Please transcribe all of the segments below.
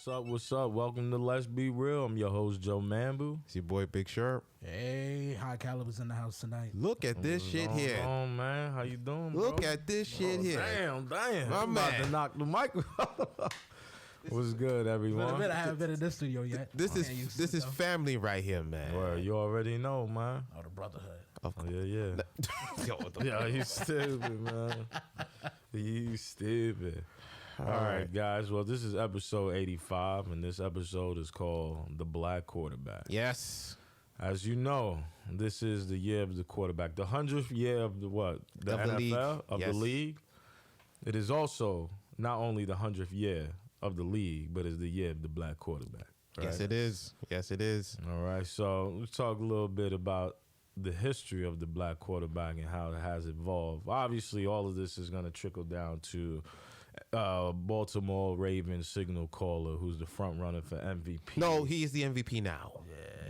up? What's up? Welcome to Let's Be Real. I'm your host, Joe Mambu. It's your boy, Big Sharp. Hey, High Caliber's in the house tonight. Look at this shit here. What's on, man? How you doing, bro? Look at this shit here. Damn. My I'm man. about to knock the microphone. What's good, everyone? I haven't been in this studio yet. This is family right here, man. Well, you already know, man. Oh, the brotherhood. Of course. Yeah. Yeah, you stupid, man. You stupid. All right, guys. Well, this is episode 85, and this episode is called The Black Quarterback. Yes. As you know, this is the year of the quarterback, the 100th year of the what? The Of the NFL, league. of Yes. the league. It is also not only the 100th year of the league, but it's the year of the black quarterback. Right? Yes, it is. Yes, it is. All right, so let's talk a little bit about the history of the black quarterback and how it has evolved. Obviously, all of this is going to trickle down to Baltimore Ravens signal caller, who's the front runner for MVP. No, he is the MVP now.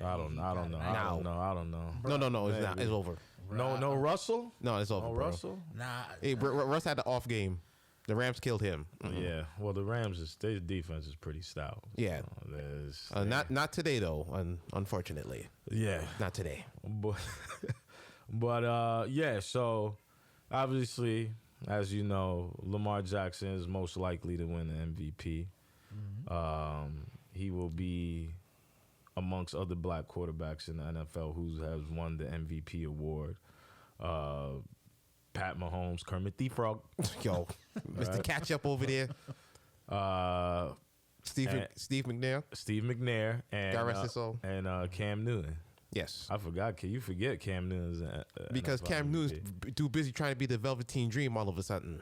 I don't know. No, it's not. It's over. No Russell? No, it's over, No bro. Russell? Nah. Hey, Russ had the off game. The Rams killed him. Yeah. Well, the Rams, their defense is pretty stout. Yeah. Not today, though, unfortunately. Yeah. Not today. But yeah, so obviously, as you know, Lamar Jackson is most likely to win the MVP. Mm-hmm. He will be amongst other black quarterbacks in the NFL who has won the MVP award. Pat Mahomes, Kermit the Frog. Yo, Mr. Catch Up over there. Steve McNair, and God rest his soul. And Cam Newton. Yes. I forgot. You forget Cam Newton's Because NFL Cam Newton's MVP. too busy trying to be the Velveteen Dream all of a sudden.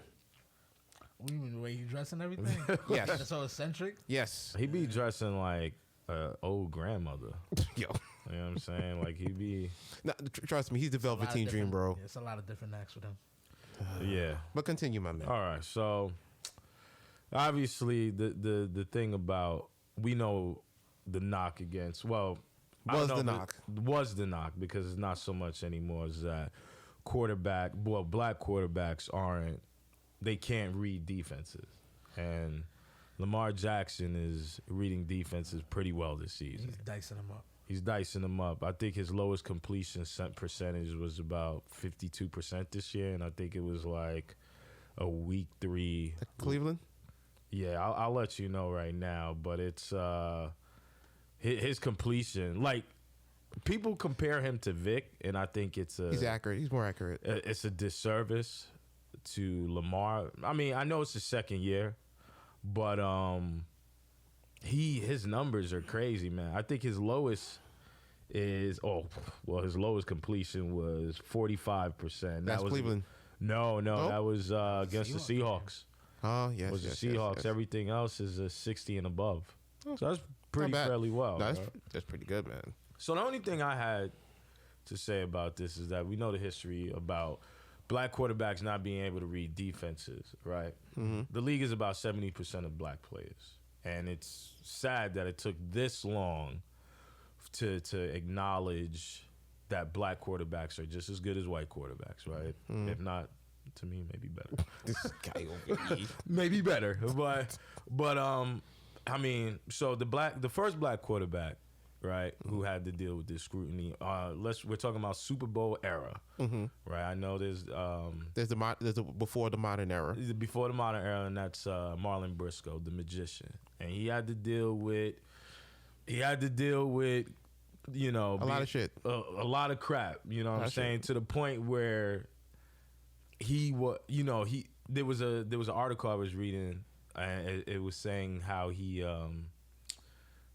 What do you mean, the way you dress and everything? Yes. That's so eccentric? Yes. He be dressing like an old grandmother. Yo. You know what I'm saying? Like he be. No, trust me, he's the Velveteen Dream, bro. Yeah, it's a lot of different acts with him. Yeah. But continue, my man. All right. So obviously the thing about, we know the knock against, well, Was the knock because it's not so much anymore, is that black quarterbacks they can't read defenses. And Lamar Jackson is reading defenses pretty well this season. He's dicing them up. I think his lowest completion percentage was about 52% this year, and I think it was like a week 3. Cleveland? Yeah, I'll let you know right now, but it's his completion. Like, people compare him to Vic, and I think he's accurate. He's more accurate. It's a disservice to Lamar. I mean, I know it's his second year, but his numbers are crazy, man. I think his lowest his lowest completion was 45%. That's Cleveland. No, that was against the Seahawks. Oh, yes. It was the Seahawks. Yes. Everything else is a 60 and above. So that's pretty fairly well. That's pretty good, man. So the only thing I had to say about this is that we know the history about black quarterbacks not being able to read defenses, right? Mm-hmm. The league is about 70% of black players. And it's sad that it took this long to acknowledge that black quarterbacks are just as good as white quarterbacks, right? Mm. If not, to me, maybe better. This guy over here. Maybe better. But I mean, so the first black quarterback, right, who had to deal with this scrutiny. We're talking about Super Bowl era, right? I know there's the before the modern era. Before the modern era, and that's Marlon Briscoe, the magician, and he had to deal with, you know, a lot of shit, a lot of crap. You know what I'm saying? To the point where there was an article I was reading, and it was saying how he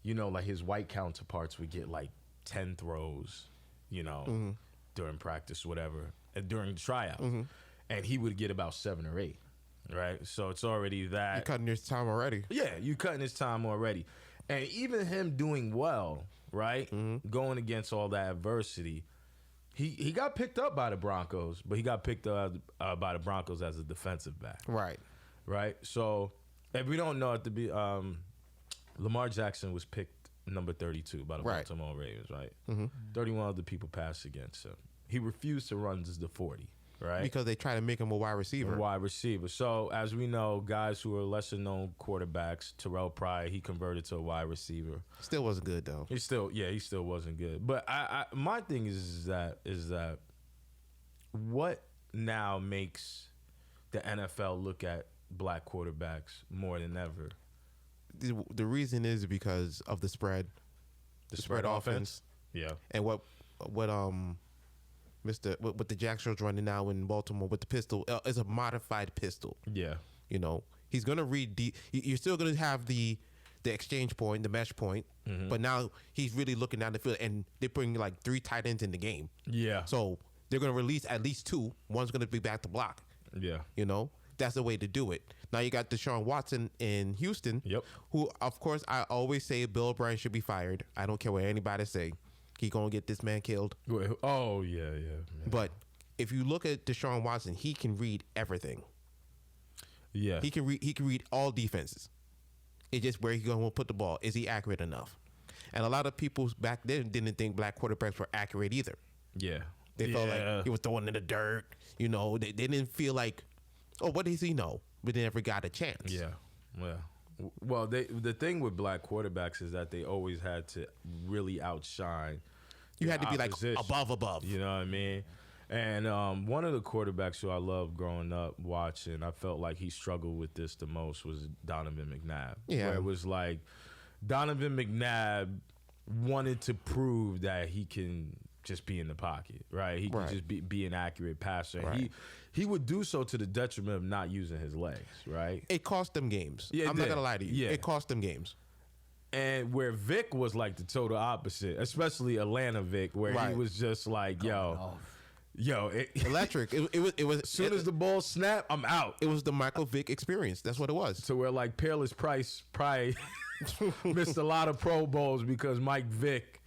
like his white counterparts would get like 10 throws, during practice, whatever, during the tryout, and he would get about 7 or 8, right? So it's already that you're cutting his time already. Yeah, you're cutting his time already, and even him doing well, right, going against all that adversity, he got picked up by the Broncos, but he got picked up by the Broncos as a defensive back, right. So if we don't know Lamar Jackson was picked number 32 by the Baltimore Ravens, right? 31 other people passed against him. He refused to run the 40, right? Because they try to make him a wide receiver. A wide receiver. So as we know, guys who are lesser known quarterbacks, Terrell Pryor, he converted to a wide receiver. Still wasn't good though. He still wasn't good. But my thing is that what now makes the NFL look at black quarterbacks more than ever? The reason is because of the spread. The spread offense. Yeah. And what the Jackson's running now in Baltimore with the pistol is a modified pistol. Yeah. You know, he's gonna read you're still gonna have the exchange point, the mesh point, but now he's really looking down the field, and they're putting like 3 tight ends in the game. Yeah. So they're gonna release at least 2. One's gonna be back to block. Yeah. You know, that's the way to do it. Now you got Deshaun Watson in Houston. Yep. Who, of course, I always say Bill O'Brien should be fired. I don't care what anybody say. He gonna get this man killed. Oh yeah. But if you look at Deshaun Watson, he can read everything. Yeah. He can read all defenses. It's just where he's gonna put the ball. Is he accurate enough? And a lot of people back then didn't think black quarterbacks were accurate either. Yeah. They felt like he was throwing in the dirt. You know, they didn't feel like, oh, what does he know? But they never got a chance. Yeah. Well, the thing with black quarterbacks is that they always had to really outshine. You had to be like opposition. above. You know what I mean? And one of the quarterbacks who I loved growing up watching, I felt like he struggled with this the most, was Donovan McNabb. Yeah. Where it was like Donovan McNabb wanted to prove that he can just be in the pocket, right? He can just be an accurate passer. Right. He would do so to the detriment of not using his legs, right? It cost them games. Yeah, I'm not gonna lie to you. Yeah. It cost them games. And where Vic was like the total opposite, especially Atlanta Vic, where he was just like, Electric. It was as soon as the ball snapped, I'm out. It was the Michael Vick experience. That's what it was. To where like Peerless Price probably missed a lot of Pro Bowls because Mike Vick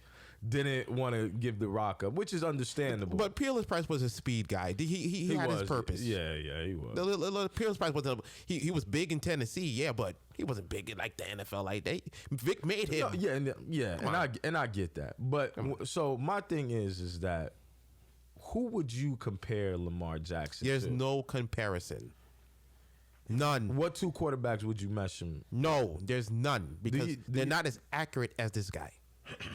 didn't want to give the rock up, which is understandable. But Peerless Price was a speed guy. He had his purpose. Yeah, he was. The Peerless Price wasn't. He was big in Tennessee, yeah, but he wasn't big in like the NFL like that. Vic made him. No, and I get that. But so my thing is that who would you compare Lamar Jackson There's to? no comparison. None. What 2 quarterbacks would you mesh him? No, there's none because they're not as accurate as this guy.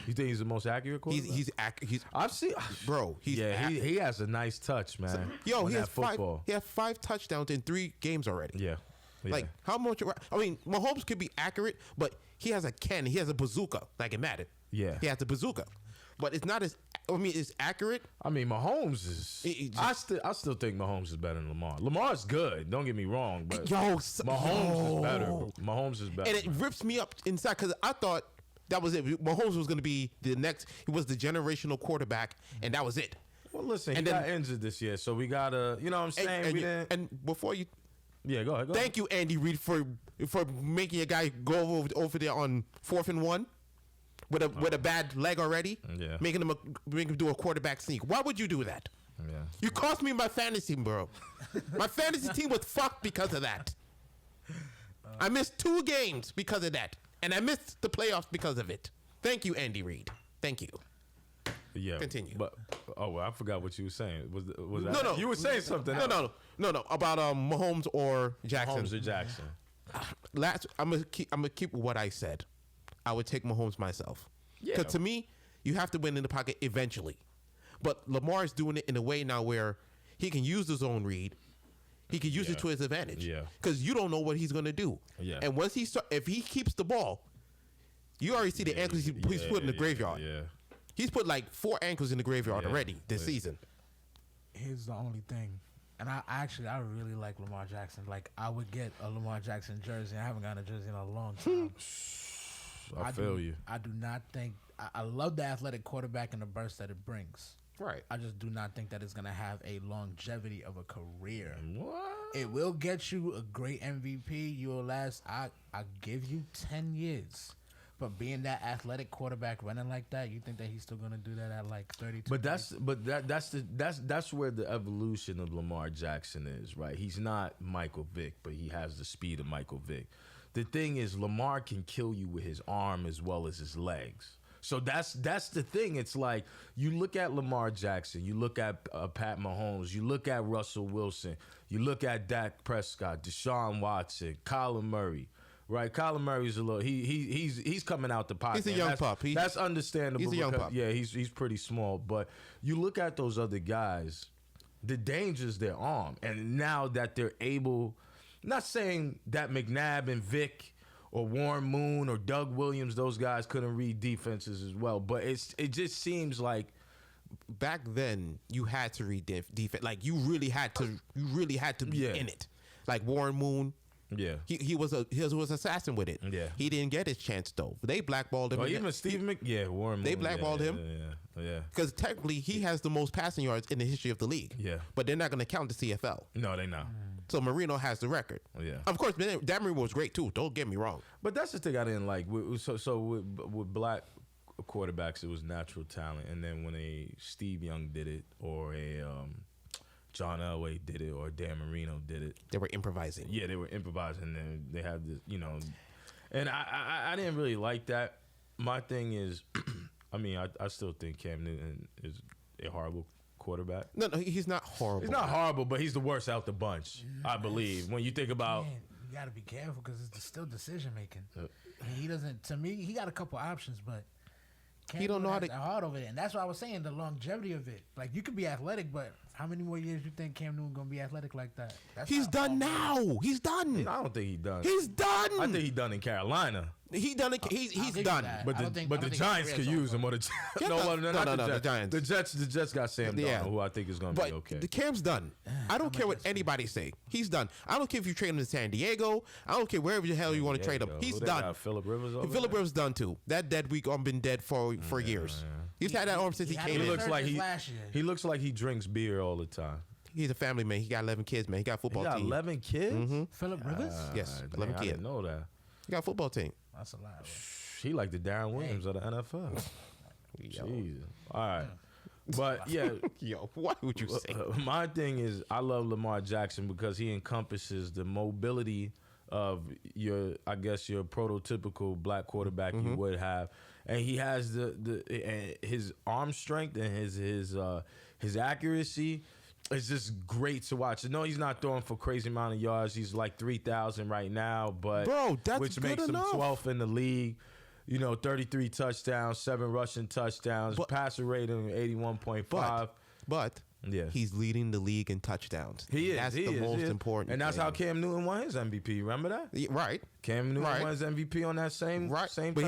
You think he's the most accurate quarterback? He's accurate. I've seen, bro. He's he has a nice touch, man. Yo, he has football. He has 5 touchdowns in 3 games already. Yeah. Like how much? I mean, Mahomes could be accurate, but he has a cannon. He has a bazooka, like it mattered. Yeah. He has a bazooka, but it's not as. I mean, it's accurate. I mean, Mahomes is. I still think Mahomes is better than Lamar. Lamar's good. Don't get me wrong, but Mahomes is better. Mahomes is better. And it rips me up inside because I thought that was it. Mahomes was going to be the next. He was the generational quarterback, and that was it. Well, listen, he got injured this year, so we gotta. You know what I'm saying? And before you. Yeah, go ahead. Thank you, Andy Reid, for making a guy go over there on 4th and 1 with a bad leg already. Yeah. Making him do a quarterback sneak. Why would you do that? Yeah. You cost me my fantasy, bro. My fantasy team was fucked because of that. I missed 2 games because of that, and I missed the playoffs because of it. Thank you, Andy Reid. Thank you. Yeah. Continue. But I forgot what you were saying. Was No, that, no. You were saying something. No. About Mahomes or Jackson. Mahomes or Jackson. I'm gonna keep what I said. I would take Mahomes myself. Yeah. Because to me, you have to win in the pocket eventually. But Lamar is doing it in a way now where he can use his own read. He can use it to his advantage. Yeah. Because you don't know what he's gonna do. Yeah. And once if he keeps the ball, you already see the ankles he's put in the graveyard. Yeah. He's put like 4 ankles in the graveyard already this season. Here's the only thing. And I really like Lamar Jackson. Like, I would get a Lamar Jackson jersey. I haven't gotten a jersey in a long time. I feel you. I do not think... I love the athletic quarterback and the burst that it brings. Right. I just do not think that it's going to have a longevity of a career. What? It will get you a great MVP. You will last... I give you 10 years. But being that athletic quarterback running like that, you think that he's still gonna do that at like 32? But that's where the evolution of Lamar Jackson is, right? He's not Michael Vick, but he has the speed of Michael Vick. The thing is, Lamar can kill you with his arm as well as his legs. So that's the thing. It's like you look at Lamar Jackson, you look at Pat Mahomes, you look at Russell Wilson, you look at Dak Prescott, Deshaun Watson, Kyler Murray. Right, Kyler Murray's a little. He's coming out the pocket. He's a young pup. That's understandable. He's a young pup. Yeah, he's pretty small. But you look at those other guys, the danger's their arm, and now that they're able, not saying that McNabb and Vic or Warren Moon or Doug Williams, those guys couldn't read defenses as well. But it just seems like back then you had to read defense. Like you really had to be in it. Like Warren Moon. Yeah, he was assassin with it. Yeah, he didn't get his chance though. They blackballed him. Or even Steve Warren Moon. They blackballed him. Yeah. Because technically he has the most passing yards in the history of the league. Yeah, but they're not going to count the CFL. No, they not. So Marino has the record. Yeah, of course. Dan Marino was great too. Don't get me wrong. But that's the thing I didn't like. So with black quarterbacks, it was natural talent, and then when a Steve Young did it or a John Elway did it or Dan Marino did it, they were improvising. Yeah, they were improvising, and they had this, and I didn't really like that. My thing is, I mean, I still think Cam Newton is a horrible quarterback. No, he's not horrible. He's not horrible, but he's the worst out the bunch, I believe. When you think about, you got to be careful because it's still decision making. He doesn't. To me, he got a couple options, but. He don't know how to hard over it, and that's why I was saying the longevity of it. Like you could be athletic, but how many more years you think Cam Newton gonna be athletic like that? He's done now. He's done. I don't think he's done. He's done. I think he's done in Carolina. He's done. He's done. But the Giants could use him. Or the no, the Giants. The Jets got Sam Darnold, who I think is going to be okay. The Cam's done. I don't care what anybody say. He's done. I don't care if you trade him to San Diego. I don't care wherever the hell you want to trade him. He's done. Phillip Rivers. Phillip Rivers done too. That dead week been dead for years. He's had that arm since he came in. He looks like he drinks beer all the time. He's a family man. He got 11 kids, man. He got a football team. He got 11 kids? Mm-hmm. Phillip Rivers? Yes, 11 kids. I didn't know that. He got a football team. That's a lot. He like the Darren Williams of the NFL. Jeez. All right. But, yeah. Yo, what would you say? My thing is I love Lamar Jackson because he encompasses the mobility of your prototypical black quarterback you would have. And he has his arm strength and his accuracy. It's just great to watch. No, he's not throwing for crazy amount of yards. He's like 3,000 right now, but which makes him 12th in the league. 33 touchdowns, 7 rushing touchdowns, passer rating 81.5. But yeah, he's leading the league in touchdowns. He is. That's the most important. And that's how Cam Newton won his MVP. Remember that? Yeah, right. Cam Newton won his MVP on that same But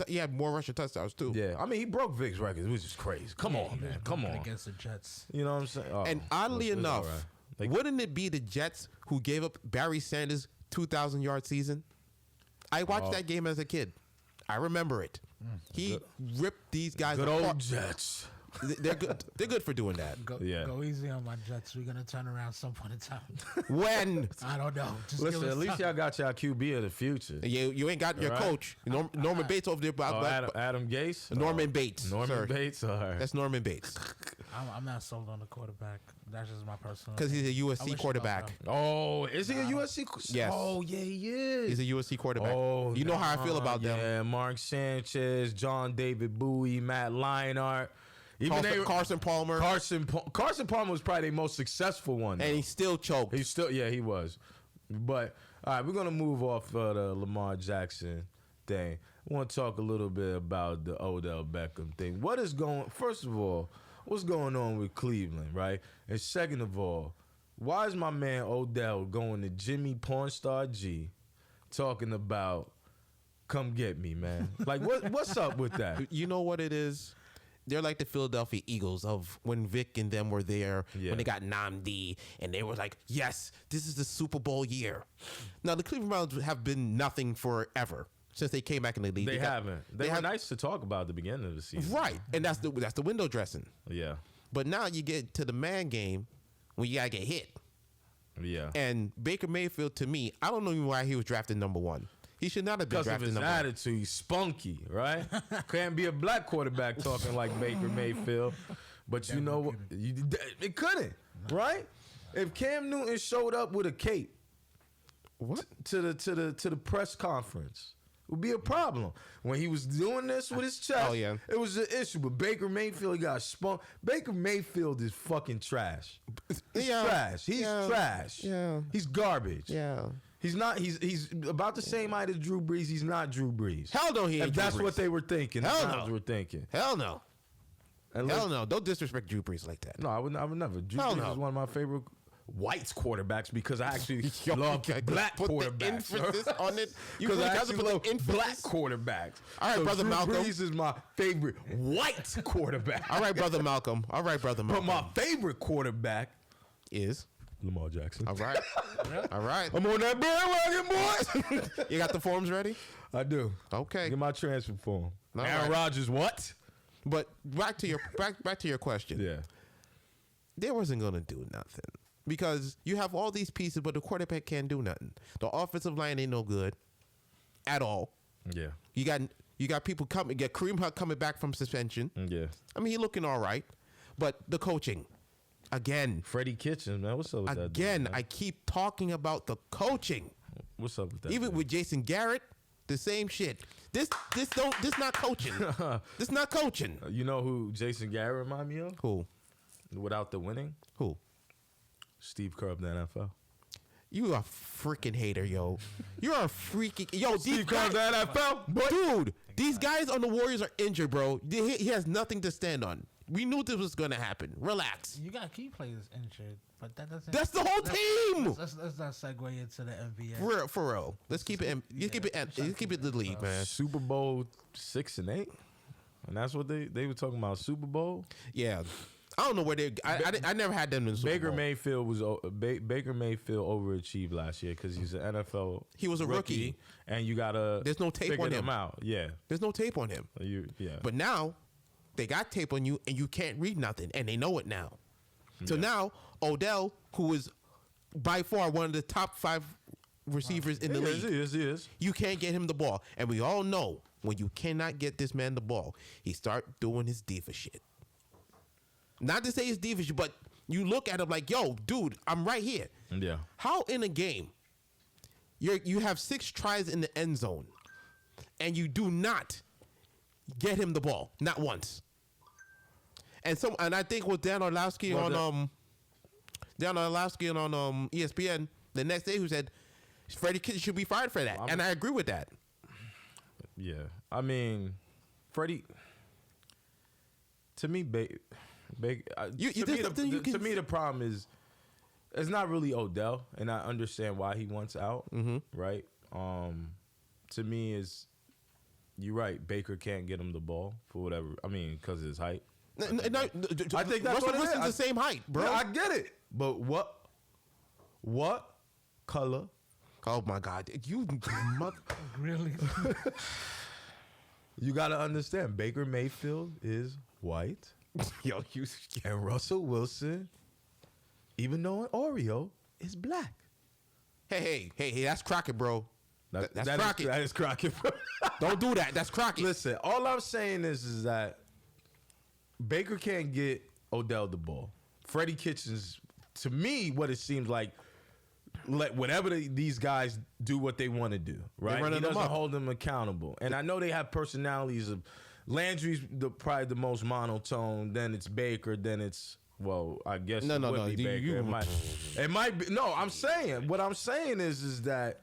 he had more rushing touchdowns too. Yeah, I mean he broke Vic's record, which is crazy. Come on, man. Come on. Against the Jets. You know what I'm saying? Oh, and oddly enough, wouldn't it be the Jets who gave up Barry Sanders' 2,000-yard season? I watched that game as a kid. I remember it. He ripped these guys apart. Good old Jets. They're good. They're good for doing that. Go easy on my Jets. We're gonna turn around some point in time. When? I don't know. Listen, at least y'all got y'all QB of the future. You ain't got your coach, Norman Bates over there. Adam Gase. Norman Bates. Norman Bates. All right. That's Norman Bates. I'm not sold on the quarterback. That's just my personal. Because he's a USC quarterback. Oh, is he a USC? Yes. Oh, yeah, he is. He's a USC quarterback. Oh, you know how I feel about them. Yeah, Mark Sanchez, John David Bowie, Matt Leinart. Carson Palmer. Carson Palmer was probably their most successful one. And he still choked. He was. But, all right, we're going to move off the Lamar Jackson thing. I want to talk a little bit about the Odell Beckham thing. First of all, what's going on with Cleveland, right? And second of all, why is my man Odell going to Jimmy Pornstar G talking about, come get me, man? Like, what's up with that? You know what it is? They're like the Philadelphia Eagles of when Vic and them were there, when they got Namdi, and they were like, yes, this is the Super Bowl year. Now, the Cleveland Browns have been nothing forever since they came back in the league. They haven't. They were nice to talk about at the beginning of the season. Right, and that's the window dressing. Yeah. But now you get to the man game when you got to get hit. Yeah. And Baker Mayfield, to me, I don't know even why he was drafted number 1. He should not have been drafted number 1. Because of his attitude, he's spunky, right? Can't be a black quarterback talking like Baker Mayfield. But you know what? It couldn't, right? If Cam Newton showed up with a cape, what to the press conference, would be a problem. When he was doing this with his chest, it was an issue. But Baker Mayfield got spun. Baker Mayfield is fucking trash. He's trash. He's trash. Yeah. He's garbage. Yeah. He's not. He's about the same height as Drew Brees. He's not Drew Brees. Hell no, he ain't. If that's what they were thinking. Hell no. Were thinking. Hell no. Hell no. Don't disrespect Drew Brees like that. No, I would never. Drew Brees is one of my favorite white quarterbacks because I actually love black quarterbacks. The emphasis on it. Because I actually love black quarterbacks. All right, brother Malcolm. Drew Brees is my favorite white quarterback. All right, brother Malcolm. But my favorite quarterback is Lamar Jackson. All right. All right. I'm on that bandwagon, boys. You got the forms ready? I do. Okay. Get my transfer form. All Aaron Rodgers, what? But back to your question. Yeah. They wasn't gonna do nothing. Because you have all these pieces, but the quarterback can't do nothing. The offensive line ain't no good at all. Yeah. You got people coming. You got Kareem Hunt coming back from suspension. Yeah. I mean, he looking all right, but the coaching, again. Freddie Kitchens, man, what's up with that? Again, I keep talking about the coaching. What's up with that? Even with Jason Garrett, the same shit. This not coaching. This not coaching. You know who Jason Garrett remind me of? Who? Without the winning? Who? Steve Kerr of the NFL. You a freaking hater, yo. You're a freaking Steve Kerr of the NFL, dude. These guys on the Warriors are injured, bro. He has nothing to stand on. We knew this was gonna happen. Relax. You got key players injured, but that doesn't. That's the whole team. Let's not segue into the NBA. For real. Let's keep it. You keep it the league, man. Super Bowl 6 and 8, and that's what they were talking about. Super Bowl. Yeah. I don't know where they. I never had them in Super Baker Bowl. Mayfield was Baker Mayfield overachieved last year because he's an NFL. He was a rookie, and you gotta. There's no tape on him. Out. Yeah, there's no tape on him. But now, they got tape on you, and you can't read nothing, and they know it now. So now Odell, who is by far one of the top 5 receivers in the league, he is. You can't get him the ball, and we all know when you cannot get this man the ball, he start doing his diva shit. Not to say it's diva shit, but you look at him like, yo, dude, I'm right here. Yeah. How in a game you have 6 tries in the end zone, and you do not get him the ball, not once. And I think with Dan Orlovsky on ESPN the next day, who said Freddie Kitchens should be fired for that, and I agree with that. Yeah, I mean, Freddie. To me, to me, the problem is it's not really Odell, and I understand why he wants out. Mm-hmm. Right? To me, you're right. Baker can't get him the ball for whatever. I mean, because of his height. I think that's Russell Wilson's the same height, bro. Yeah, I get it, but what color? Oh my God, you mother. Really? You got to understand, Baker Mayfield is white. Yo, and Russell Wilson, even though an Oreo, is black. Hey, that's Crockett, bro. That's Crockett. That is Crockett, bro. Don't do that. That's Crockett. Listen, all I'm saying is that Baker can't get Odell the ball. Freddie Kitchens, to me, what it seems like, let whatever these guys do what they want to do, right? He doesn't hold them accountable. And I know they have personalities of Landry's probably the most monotone, then it's Baker, then it's I guess it would be Baker. It might be. No, I'm saying what I'm saying is that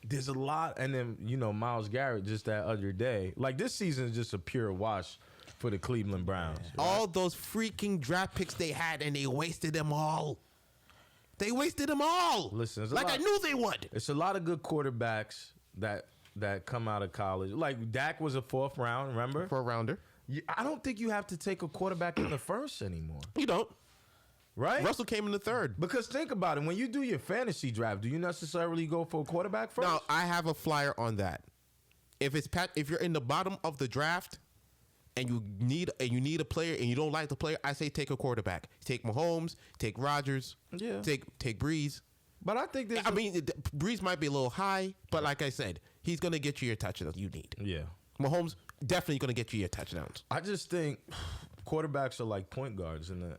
there's a lot, and then Myles Garrett just that other day. Like this season is just a pure wash for the Cleveland Browns. Right? All those freaking draft picks they had, and they wasted them all. They wasted them all. Listen, I knew they would. It's a lot of good quarterbacks that come out of college. Like Dak was a 4th round, remember? 4th rounder. I don't think you have to take a quarterback in the 1st anymore. You don't. Right? Russell came in the 3rd. Because think about it. When you do your fantasy draft, do you necessarily go for a quarterback first? No, I have a flyer on that. If you're in the bottom of the draft and you need a player and you don't like the player, I say take a quarterback. Take Mahomes, take Rodgers, take Breeze. But I think Breeze might be a little high, but like I said, he's gonna get you your touchdowns you need. Yeah. Mahomes definitely gonna get you your touchdowns. I just think quarterbacks are like point guards in the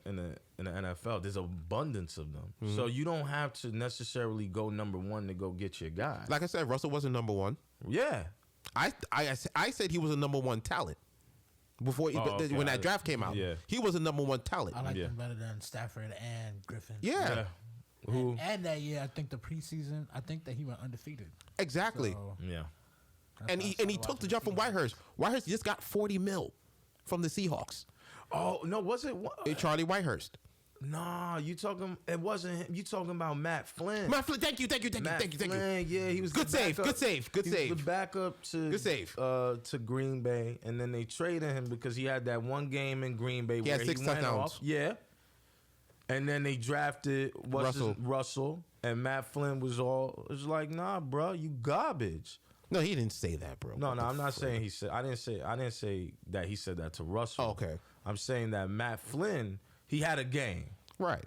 NFL. There's abundance of them, so you don't have to necessarily go number 1 to go get your guy. Like I said, Russell wasn't number 1. Yeah. I said he was a number one talent before okay. when that draft came out. Yeah. He was a number one talent. I like him better than Stafford and Griffin. Yeah. Who? And that year, I think the preseason, I think that he went undefeated. Exactly. So, Yeah. And he took the jump from Whitehurst. Whitehurst just got $40 million from the Seahawks. Oh no, was it? Charlie Whitehurst. Nah, you talking? It wasn't him. You talking about Matt Flynn? Matt Flynn, thank you. Flynn, yeah, he was Good the save, backup. good save, good He save. was the backup to Good save. To Green Bay, and then they traded him because he had that one game in Green Bay where had 6 he went touchdowns. off. Yeah, and then they drafted Russell, and Matt Flynn was like, nah, bro, you garbage. No, he didn't say that, bro. No, I'm not saying he said. I didn't say that he said that to Russell. Oh, okay. I'm saying that Matt Flynn, he had a game. Right,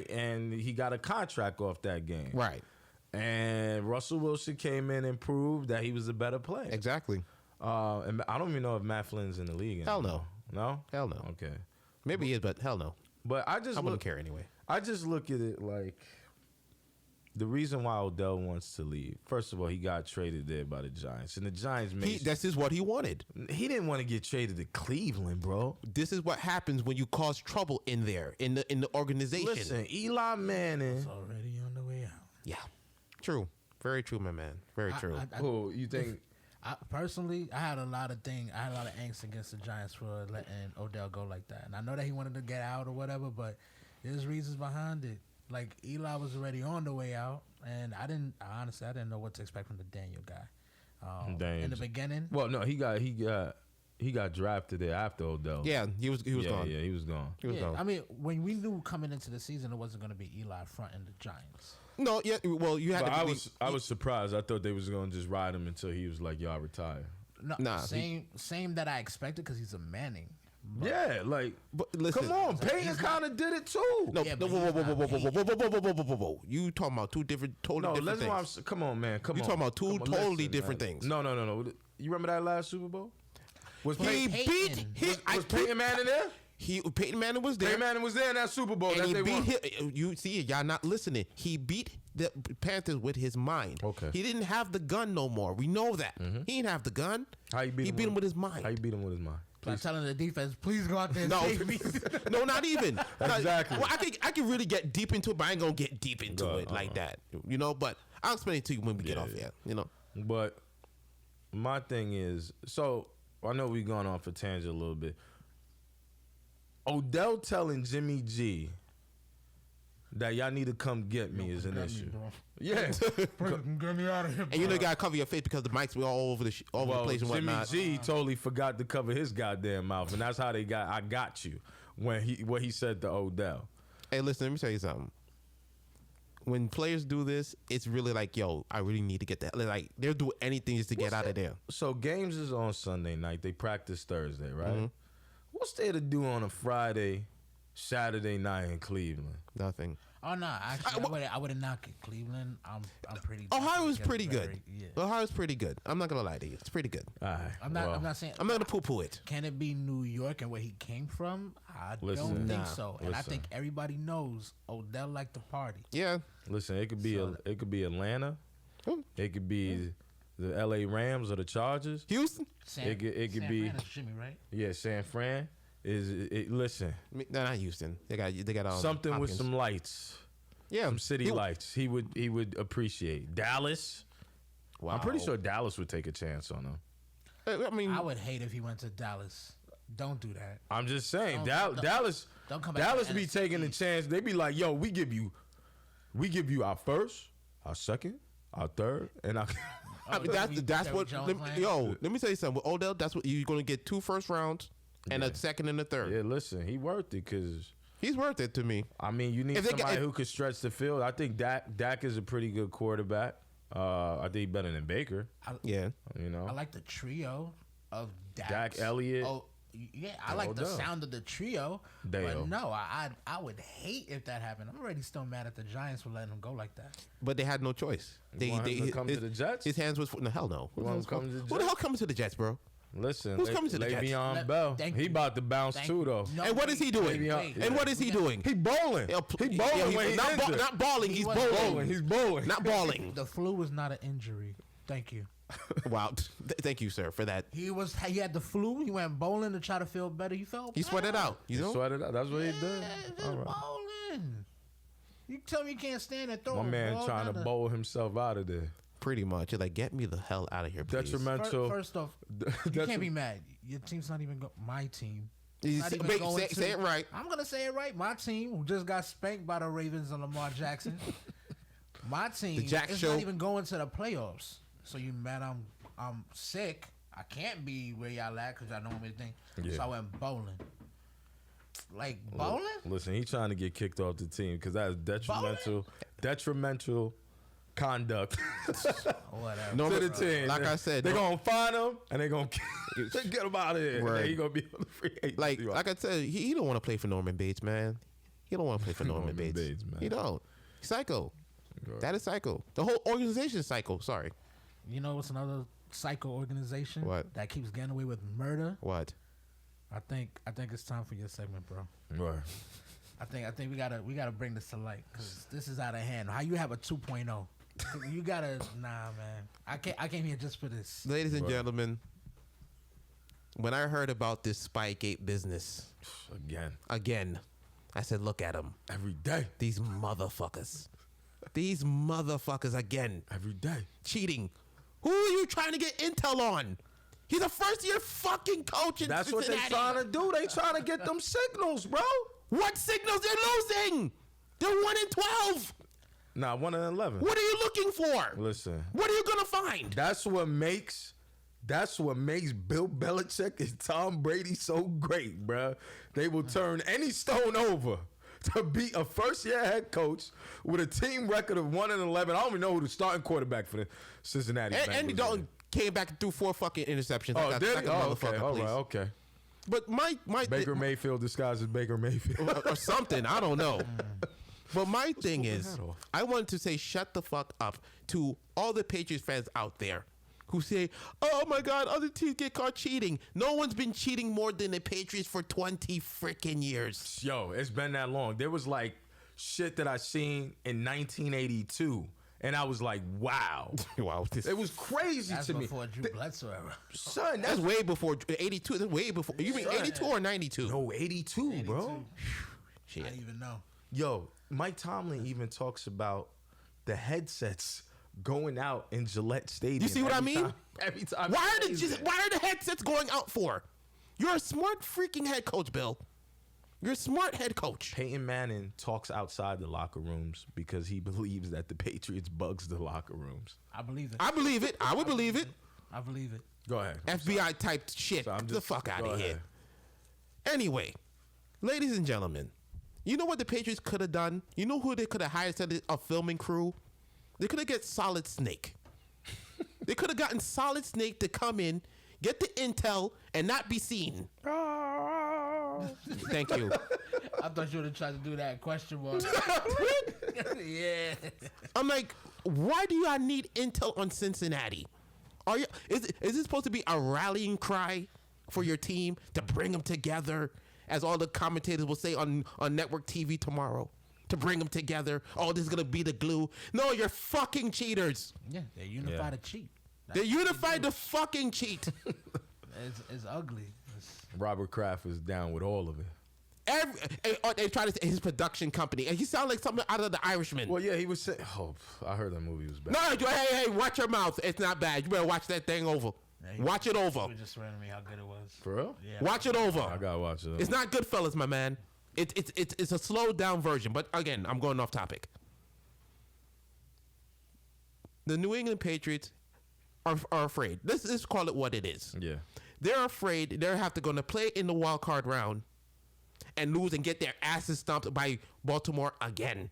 and he got a contract off that game. Right. And Russell Wilson came in and proved that he was a better player. Exactly. And I don't even know if Matt Flynn's in the league anymore. Hell no. No? Hell no. Okay. Maybe he is, but hell no. But I wouldn't care anyway. I just look at it like the reason why Odell wants to leave. First of all, he got traded there by the Giants, and the Giants made. This is what he wanted. He didn't want to get traded to Cleveland, bro. This is what happens when you cause trouble in there in the organization. Listen, Eli Manning. it's already on the way out. Yeah, true. Very true, my man. Very true. Who you think? Personally, I had a lot of angst against the Giants for letting Odell go like that. And I know that he wanted to get out or whatever, but there's reasons behind it. Like, Eli was already on the way out, and honestly, I didn't know what to expect from the Daniel guy. In the beginning. Well, no, he got drafted there after Odell. Yeah, he was gone. Yeah, he was gone. I mean, when we knew coming into the season it wasn't going to be Eli fronting the Giants. No, yeah, well, you had But to. I was surprised. I thought they was going to just ride him until he was like, y'all retire. No, Nah, same that I expected because he's a Manning. Yeah, like, But listen, come on, Peyton kind of did it too. No, Yeah, no, but whoa. You talking about two totally different things. Come on, man. Come on. You talking about two Come on, totally listen, different man. things. No. You remember that last Super Bowl? Was He Peyton, beat. was Peyton Manning there? Peyton Manning was there. Peyton Manning was there in that Super Bowl. And that he they won. you see, y'all not listening. He beat the Panthers with his mind. Okay. He didn't have the gun no more. We know that. He didn't have the gun. How you beat He him beat him with his mind. How you beat him with his mind? I'm telling the defense, please go out there and No, save me. no, not even. Exactly. Well, I can really get deep into it, but I ain't gonna get deep into Go it like that. You know, but I'll explain it to you when we get off here. You know. But my thing is, so I know we've gone off a tangent a little bit. Odell telling Jimmy G that y'all need to come get me is an issue. Yeah. Get me out of here, And you know you gotta cover your face because the mics were all over the place and Jimmy whatnot. G totally forgot to cover his goddamn mouth, and that's how they got "I got you" when what he said to Odell. Hey, listen, let me tell you something. When players do this, it's really like, yo, I really need to get that. Like, they'll do anything just to get out of there. So games is on Sunday night. They practice Thursday, right? Mm-hmm. What's there to do on a Friday, Saturday night in Cleveland? Nothing. Oh no, actually, I wouldn't knock it. Cleveland, I'm pretty. Ohio's pretty good. Yeah. Ohio's pretty good. I'm not gonna lie to you. It's pretty good. All right. I'm not saying. I'm not gonna poo-poo it. Can it be New York and where he came from? I Listen. don't think Nah. so. And I Listen. think everybody knows Odell liked to party. Yeah. Listen, it could be Atlanta. Hmm. It could be the L.A. Rams or the Chargers. Houston? It could San be Fran is Jimmy, right? yeah, San Fran. Listen, No, not Houston. They got something with Hopkins. some lights, Yeah, some city lights. He would appreciate Dallas. Wow. I'm pretty sure Dallas would take a chance on him. I mean, I would hate if he went to Dallas. Don't do that. I'm just saying, Don't- Dallas. don't come back Dallas to be NFC taking the East. chance. They be like, yo, we give you our first, our second, our third, and our. I mean, that's Terry what. Jones land? Let me tell you something. With Odell, that's what you're gonna get 2 first rounds and a second and a third. Yeah, listen, he worth it because. He's worth it to me. I mean, you need If they got- somebody who could stretch the field. I think Dak is a pretty good quarterback. I think he's better than Baker. Yeah. You know, I like the trio of Dak Elliott. Oh, yeah, I like the Odell. sound of the trio. Dale. But no, I would hate if that happened. I'm already still mad at the Giants for letting him go like that. But they had no choice. You want him to come to the Jets? His hands was no hell no. You want him to come to the Who the Jets? hell coming to the Jets, bro? Listen, Who's coming to the Jets? Le'Veon Bell. Thank He you. about to bounce Thank too, you. though. No, And what is he doing? Wait. And what is he doing? He bowling. He bowling when he's not, injured. not balling. He's was bowling. Bowling. He's bowling. Not balling. The flu was not an injury. Thank you. Wow. Thank you, sir, for that. He had the flu. He went bowling to try to feel better. He felt He sweated better. out. You know? Sweated out. That's what he did. Just All right. bowling. You tell me you can't stand and throw My a man ball trying to down bowl himself out of there. Pretty much. You're like, get me the hell out of here, please. Detrimental. First off, you can't be mad. Your team's not even my team. Not even Wait, going say it right. I'm gonna say it right. My team, who just got spanked by the Ravens and Lamar Jackson. My team is not even going to the playoffs. So you mad? I'm sick. I can't be where y'all at because I know everything. Yeah. So I went bowling. Like bowling? Listen, he's trying to get kicked off the team because that is detrimental conduct Whatever. No, to the team. like I said, they're gonna find him and they're gonna get him out of here. Right. And he gonna be on the free agent. like I said, he don't want to play for Norman Bates, man. He don't want to play for Norman Bates. Man. He don't. He's psycho. Right. That is psycho. The whole organization is psycho. Sorry. You know what's another psycho organization What? that keeps getting away with murder? What? I think it's time for your segment, bro. Right. I think we gotta bring this to light because this is out of hand. How you have a 2.0? You gotta man. I came here just for this. Ladies and gentlemen, when I heard about this SpyGate business again, I said, look at them. Every day. These motherfuckers. These motherfuckers again. Every day. Cheating. Who are you trying to get intel on? He's a first-year fucking coach in That's Cincinnati. what they trying to do. They trying to get them signals, bro. What signals? They're losing. They're 1-12. Nah, 1-11. What are you looking for? Listen. What are you going to find? That's what makes Bill Belichick and Tom Brady so great, bro. They will turn any stone over to be a first-year head coach with a team record of 1-11. I don't even know who the starting quarterback for the Cincinnati Bengals Andy is. Dalton came back and threw 4 fucking interceptions. Oh, did he? Oh, motherfucker, okay. All please. right, okay. But my Baker Mayfield disguised as Baker Mayfield. or something. I don't know. But my thing is, I wanted to say shut the fuck up to all the Patriots fans out there who say, oh my God, other teams get caught cheating. No one's been cheating more than the Patriots for 20 freaking years. Yo, it's been that long. There was like shit that I seen in 1982. And I was like, wow. Wow. It was crazy That's to me. before Drew Bledsoe era. Son, That's way before 82. That's way before. You mean 82 or 92? No, 82, bro. I didn't even know. Yo, Mike Tomlin even talks about the headsets going out in Gillette Stadium. You see what I mean? Every time. Why are the headsets going out for? You're a smart freaking head coach, Bill. You're a smart head coach. Peyton Manning talks outside the locker rooms because he believes that the Patriots bugs the locker rooms. I believe it. I believe it. I would believe it. I believe it. Go ahead. FBI type shit. So Get the fuck out go of here. ahead. Anyway, ladies and gentlemen, you know what the Patriots could have done? You know who they could have hired as a filming crew? They could have get Solid Snake. They could have gotten Solid Snake to come in, get the intel, and not be seen. Thank you. I thought you would have tried to do that question mark. Yeah. I'm like, why do y'all need intel on Cincinnati? Is this supposed to be a rallying cry for your team to bring them together, as all the commentators will say on network TV tomorrow? To bring them together. Oh, this is gonna be the glue. No, you're fucking cheaters. Yeah, they're unified to cheat. They're unified to fucking cheat. It's ugly. Robert Kraft is down with all of it. They try to say his production company, and he sounds like something out of The Irishman. Well, yeah, he was saying. Oh, I heard that movie was bad. No, hey, watch your mouth. It's not bad. You better watch that thing over. Yeah, Watch it over. You were just swearing to me how good it was. For real? Yeah. Watch it over. I gotta watch it. It's not Goodfellas, my man. It's a slowed down version. But again, I'm going off topic. The New England Patriots are afraid. Let's call it what it is. Yeah. They're afraid they have to go to play in the wild card round and lose and get their asses stomped by Baltimore again.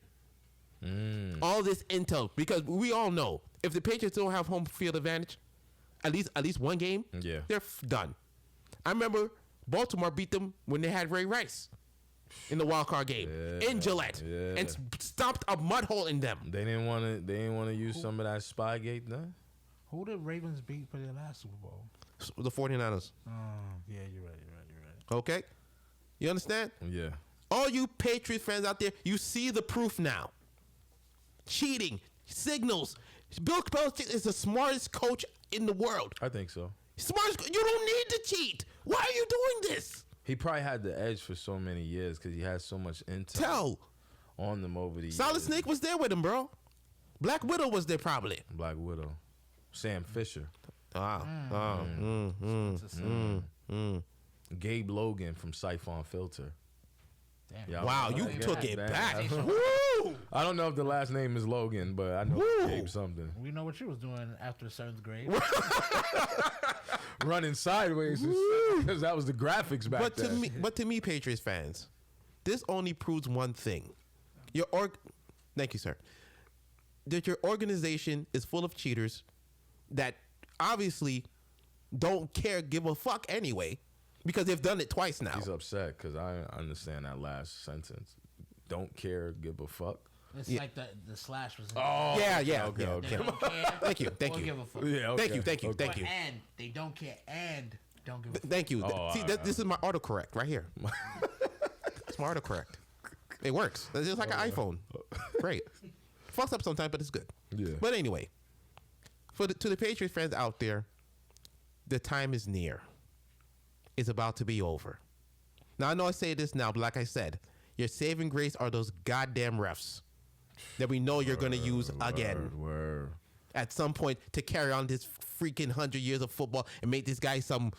All this intel, because we all know if the Patriots don't have home field advantage, at least one game, Yeah. they're done. I remember Baltimore beat them when they had Ray Rice in the wild card game in Gillette and stomped a mud hole in them. They didn't want to use some of that SpyGate, then. Who did Ravens beat for their last Super Bowl? The 49ers. Oh, yeah, you're right. Okay? You understand? Yeah. All you Patriots fans out there, you see the proof now. Cheating, signals, Bill Belichick is the smartest coach in the world. I think so. Smartest. You don't need to cheat. Why are you doing this? He probably had the edge for so many years because he had so much intel on them over the years. Solid Snake was there with him, bro. Black Widow was there probably. Black Widow. Sam Fisher. Gabe Logan from Siphon Filter. Damn. Yeah, Wow, you yeah, took it man. back. Woo! I don't know if the last name is Logan, but I know Gabe something. We know what you was doing after 7th grade. Running sideways because that was the graphics back then. But to me, Patriots fans, this only proves one thing. Thank you, sir. That your organization is full of cheaters that obviously don't give a fuck anyway, because they've done it twice now. He's upset because I understand that last sentence. Don't care, give a fuck. It's like the slash was. Oh, yeah. They don't care. Thank you. Or give a fuck. Yeah, okay. Thank you. And they don't care and don't give a fuck. Thank you. See, this is my autocorrect right here. It's my autocorrect. It works. It's just like an iPhone. Great. Fucks up sometimes, but it's good. Yeah. But anyway, to the Patriots fans out there, the time is near. It's about to be over. Now, I know I say this now, but like I said, your saving grace are those goddamn refs that we know you're going to use again at some point to carry on this freaking 100 years of football and make this guy some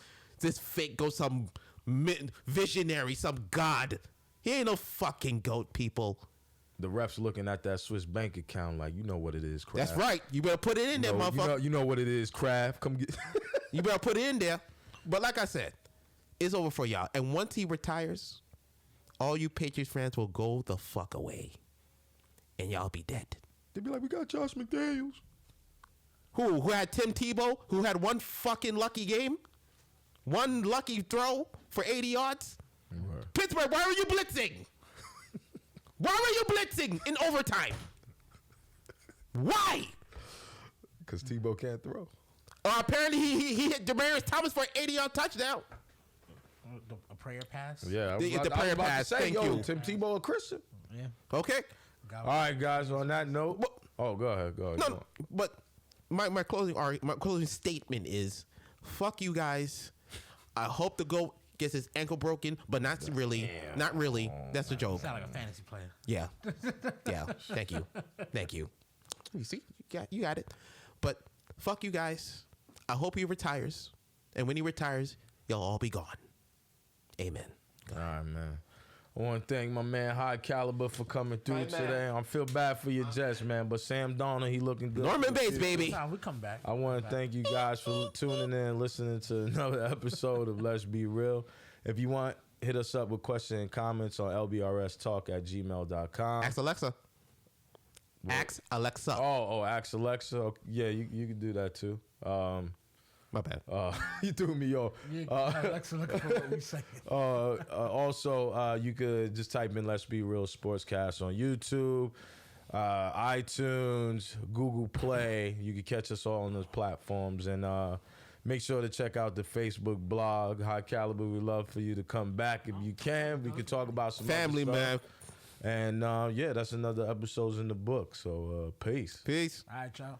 visionary, some god. He ain't no fucking goat, people. The refs looking at that Swiss bank account like, you know what it is, Kraft. That's right. You better put it in there, motherfucker. You know what it is, Kraft. Come get. You better put it in there. But like I said, it's over for y'all. And once he retires, all you Patriots fans will go the fuck away. And y'all be dead. They'd be like, we got Josh McDaniels. Who had Tim Tebow, who had one fucking lucky game? One lucky throw for 80 yards? Right. Pittsburgh, why were you blitzing? Why were you blitzing in overtime? Why? Because Tebow can't throw. Apparently he hit Demaryius Thomas for an 80-yard touchdown. A prayer pass? Yeah, The prayer pass. Thank you. Tim Tebow a Christian. Yeah. Okay. All right, guys. On that note, go ahead. No, but my closing statement is, fuck you guys. I hope the GOAT gets his ankle broken, but not really. Not really. That's a joke. Sound like a fantasy player. Yeah. Yeah. Thank you. You see, you got it. But fuck you guys. I hope he retires, and when he retires, you'll all be gone. Amen. All right, man. I want to thank my man High Caliber for coming through today. I feel bad for your Jets, man, but Sam Darnold, he looking good. Norman Bates, baby. Nah, we come back. I want to thank you guys for tuning in and listening to another episode of Let's Be Real. If you want, hit us up with questions and comments on lbrstalk@gmail.com. Ask Alexa. Ask Alexa. Ask Alexa. Okay, yeah, you can do that too. My bad. You threw me off. Alexa looking for what we say. Also, you could just type in Let's Be Real Sportscast on YouTube, iTunes, Google Play. You can catch us all on those platforms. And make sure to check out the Facebook blog, High Caliber. We'd love for you to come back if you can. We can talk about some family, other stuff. man. And that's another episode in the book. So peace. Peace. All right, y'all.